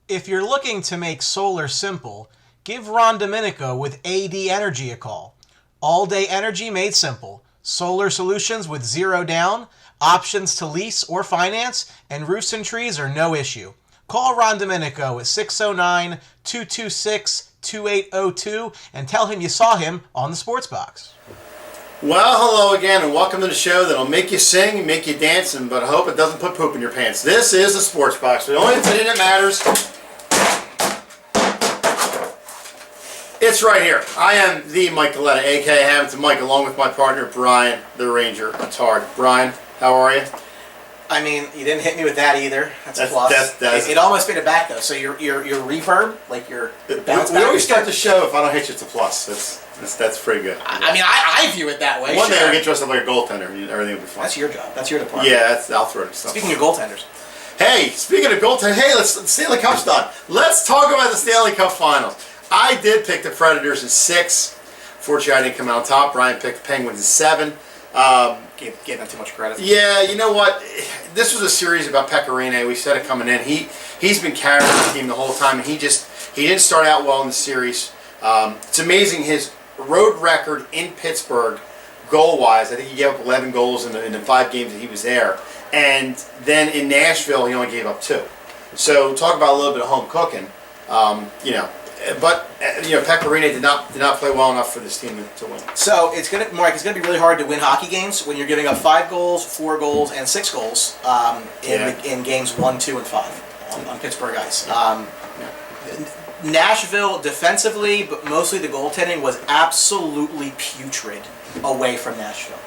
If you're looking to make solar simple, give Ron Domenico with AD Energy a call. All-day energy made simple. Solar solutions with zero down, options to lease or finance, and roofs and trees are no issue. Call Ron Domenico at 609-226-2802 and tell him you saw him on the Sports Box. Well, hello again, and welcome to the show that'll make you sing, make you dance, but I hope it doesn't put poop in your pants. This is the Sports Box, the only thing that matters. It's right here. I am the Mike Coletta, a.k.a. Hamilton Mike, along with my partner, Brian, the Ranger Attard. Brian, how are you? I mean, you didn't hit me with that either. That's a plus. It almost made it back, though. So your reverb, like your bounce back. We always start the show, if I don't hit you, it's a plus. That's pretty good. I mean, I view it that way. One day I'll get dressed up like a goaltender, and everything will be fine. That's your job. That's your department. Yeah, I'll throw it stuff. Speaking of goaltenders. Hey, speaking of goaltenders, let's Stanley Cup's done. Let's talk about the Stanley Cup Finals. I did pick the Predators in 6. Fortunately, I didn't come out on top. Brian picked the Penguins in 7. Gave them too much credit. Yeah, you know what? This was a series about Pecorine. We said it coming in. He's been carrying the team the whole time, and he didn't start out well in the series. It's amazing his road record in Pittsburgh, goal-wise. I think he gave up 11 goals in the 5 games that he was there, and then in Nashville he only gave up 2. So talk about a little bit of home cooking. But Pecorine did not play well enough for this team to win. So it's gonna be really hard to win hockey games when you're giving up 5 goals, 4 goals, and 6 goals in games 1, 2, and 5 on Pittsburgh ice. Nashville defensively, but mostly the goaltending was absolutely putrid away from Nashville.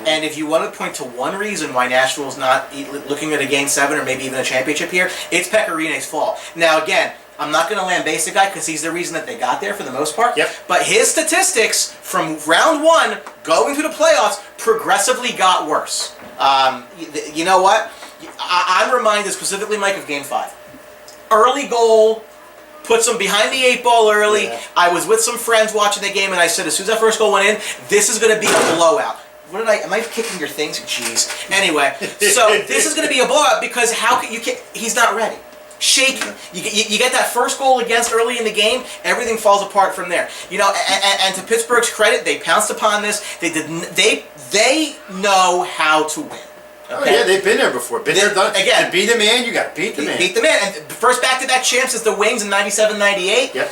And if you want to point to one reason why Nashville's not looking at a Game 7 or maybe even a championship here, it's Pecorine's fault. Now again, I'm not going to lambaste the guy because he's the reason that they got there for the most part. Yep. But his statistics from round 1 going to the playoffs progressively got worse. You know what? I'm reminded specifically, Mike, of Game 5. Early goal, puts them behind the 8 ball early. Yeah. I was with some friends watching the game, and I said, as soon as that first goal went in, this is going to be a blowout. Am I kicking your things? Jeez. Anyway, so this is going to be a blowout because he's not ready. Shaky. You get that first goal against early in the game, everything falls apart from there. And to Pittsburgh's credit, they pounced upon this. They know how to win. Okay? Oh yeah, they've been there before. Been there, done. Again, to beat the man, you got to beat the man. Beat the man. And first back-to-back champs is the Wings in 97-98. Yep.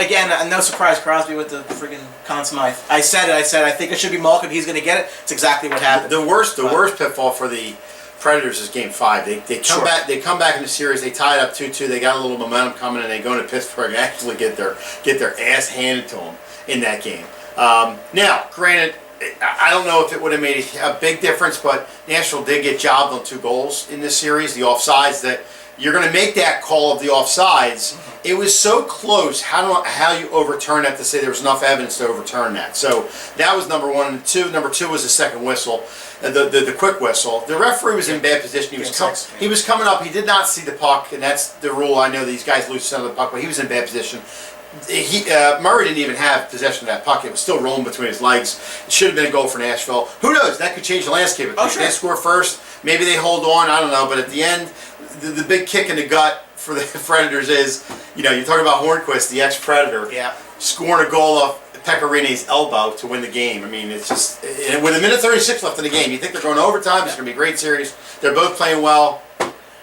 Again, no surprise, Crosby with the friggin' Conn Smythe. I said I think it should be Malkin. He's going to get it. It's exactly what happened. The worst pitfall for the Predators is Game 5. They come back. They come back in the series. They tied up 2-2. They got a little momentum coming, and they go to Pittsburgh and actually get their ass handed to them in that game. Now, granted, I don't know if it would have made a big difference, but Nashville did get jobbed on 2 goals in this series. The offsides, that you're going to make that call of the offsides. It was so close. How you overturn that to say there was enough evidence to overturn that? So that was number 1. And number two was the second whistle, the quick whistle. The referee was in bad position. He was coming up. He did not see the puck, and that's the rule. I know these guys lose some of the puck, but he was in bad position. Murray didn't even have possession of that puck. It was still rolling between his legs. It should have been a goal for Nashville. Who knows? That could change the landscape. If they score first, maybe they hold on. I don't know. But at the end, the big kick in the gut for the Predators is, you're talking about Hornquist, the ex-Predator, scoring a goal off Pecorine's elbow to win the game. I mean, it's just, with 1:36 left in the game, you think they're going to overtime. It's going to be a great series. They're both playing well.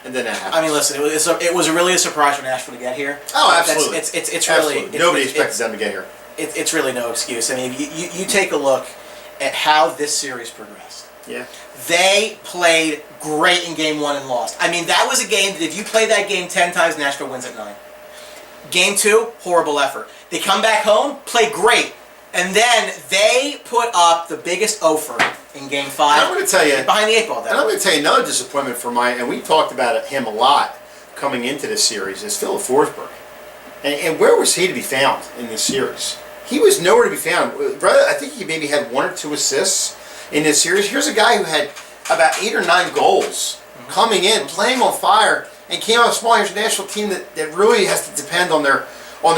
And then that happened. I mean, listen, it was really a surprise for Nashville to get here. Oh, absolutely. It's absolutely. really... Nobody expected them to get here. It's really no excuse. I mean, you take a look at how this series progressed. Yeah. They played great in Game 1 and lost. I mean, that was a game that if you play that game 10 times, Nashville wins at 9. Game 2, horrible effort. They come back home, play great. And then they put up the biggest offer in Game 5. And I'm going to tell you, behind the 8 ball. And I'm going to tell you another disappointment for and we talked about him a lot coming into this series, is Philip Forsberg. And where was he to be found in this series? He was nowhere to be found. I think he maybe had 1 or 2 assists in this series. Here's a guy who had about 8 or 9 goals coming in, playing on fire, and came out small. Here's a national team that really has to depend on their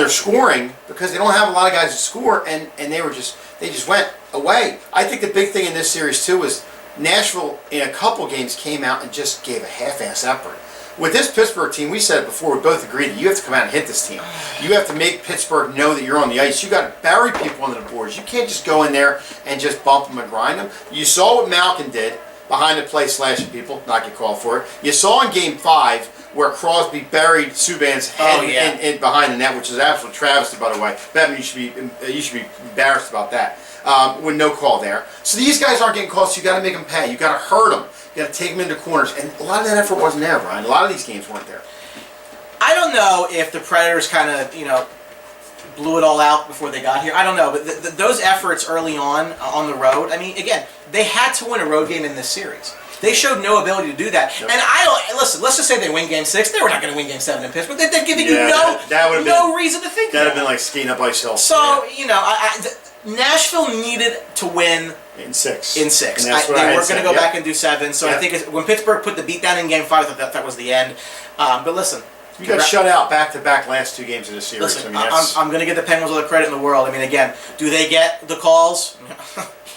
scoring because they don't have a lot of guys to score, and they just went away. I think the big thing in this series too was Nashville in a couple games came out and just gave a half-ass effort. with this Pittsburgh team, we said it before, we both agreed that you have to come out and hit this team. You have to make Pittsburgh know that you're on the ice. You got to bury people under the boards. You can't just go in there and just bump them and grind them. You saw what Malkin did behind the play slashing people, not get called for it. You saw in Game 5 where Crosby buried Subban's head in behind the net, which is an absolute travesty, by the way. Batman, you should be embarrassed about that. With no call there. So these guys aren't getting calls, so you got to make them pay. You got to hurt them. You got to take them into corners. And a lot of that effort wasn't there, Brian. A lot of these games weren't there. I don't know if the Predators kind of, blew it all out before they got here. I don't know, but those efforts early on the road, I mean, again, they had to win a road game in this series. They showed no ability to do that. Yep. And listen, let's just say they win Game 6. They were not going to win Game 7 in Pittsburgh. They're giving you no reason to think that. That would have been like skiing up Ice Hill. So, Nashville needed to win in 6. In 6. And that's they weren't going to go back and do 7. So I think when Pittsburgh put the beat down in Game 5, I thought that was the end. But listen. You got shut out back-to-back last 2 games of the series. Listen, I'm going to give the Penguins all the credit in the world. I mean, again, do they get the calls?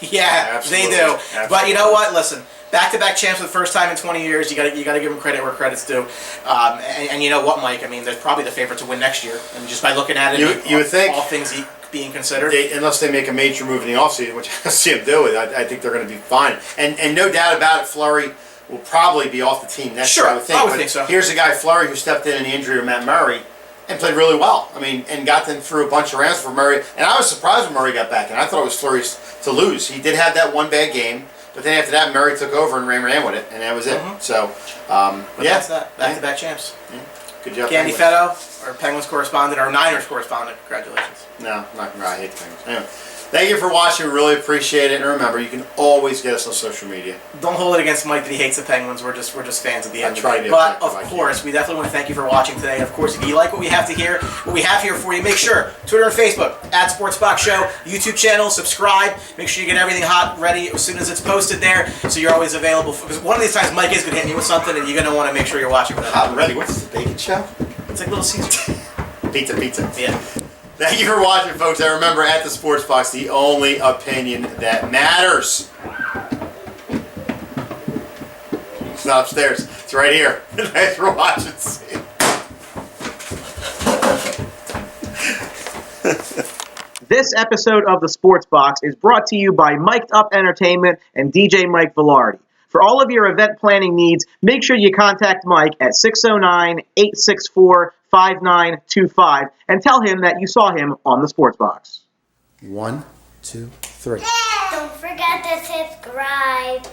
Yeah, they do. Absolutely. But you know what? Listen, back-to-back champs for the first time in 20 years. You got to give them credit where credit's due. And you know what, Mike? I mean, they're probably the favorite to win next year. And just by looking at it, you would think, all things being considered, unless they make a major move in the offseason, which I see them do it, I think they're going to be fine. And no doubt about it, Fleury will probably be off the team next year. I would think so. Here's a guy, Fleury, who stepped in the injury of Matt Murray and played really well. I mean, and got them through a bunch of rounds for Murray. And I was surprised when Murray got back, and I thought it was Fleury's to lose. He did have that one bad game, but then after that, Murray took over and ran with it, and that was it. Mm-hmm. So, that's that. Back-to-back champs. Yeah. Good job, Candy Fetto, our Penguins correspondent, our Niners correspondent. Congratulations. No, I hate the Penguins. Anyway. Thank you for watching. We really appreciate it. And remember, you can always get us on social media. Don't hold it against Mike that he hates the Penguins. We're just fans at the end. But of course, we definitely want to thank you for watching today. And of course, if you like what we have here for you, make sure Twitter and Facebook @SportsBox Show, YouTube channel, subscribe. Make sure you get everything hot ready as soon as it's posted there, so you're always available. Because one of these times, Mike is going to hit me with something, and you're going to want to make sure you're watching for that. Hot and ready. What's this, bacon show? It's like Little Caesar. Pizza. Yeah. Thank you for watching, folks. And remember, at the Sports Box, the only opinion that matters. It's not upstairs. It's right here. Thanks for watching. See you. This episode of the Sports Box is brought to you by Mic'd Up Entertainment and DJ Mike Velardi. For all of your event planning needs, make sure you contact Mike at 609-864-5925 and tell him that you saw him on the Sports Box. 1, 2, 3. Don't forget to subscribe.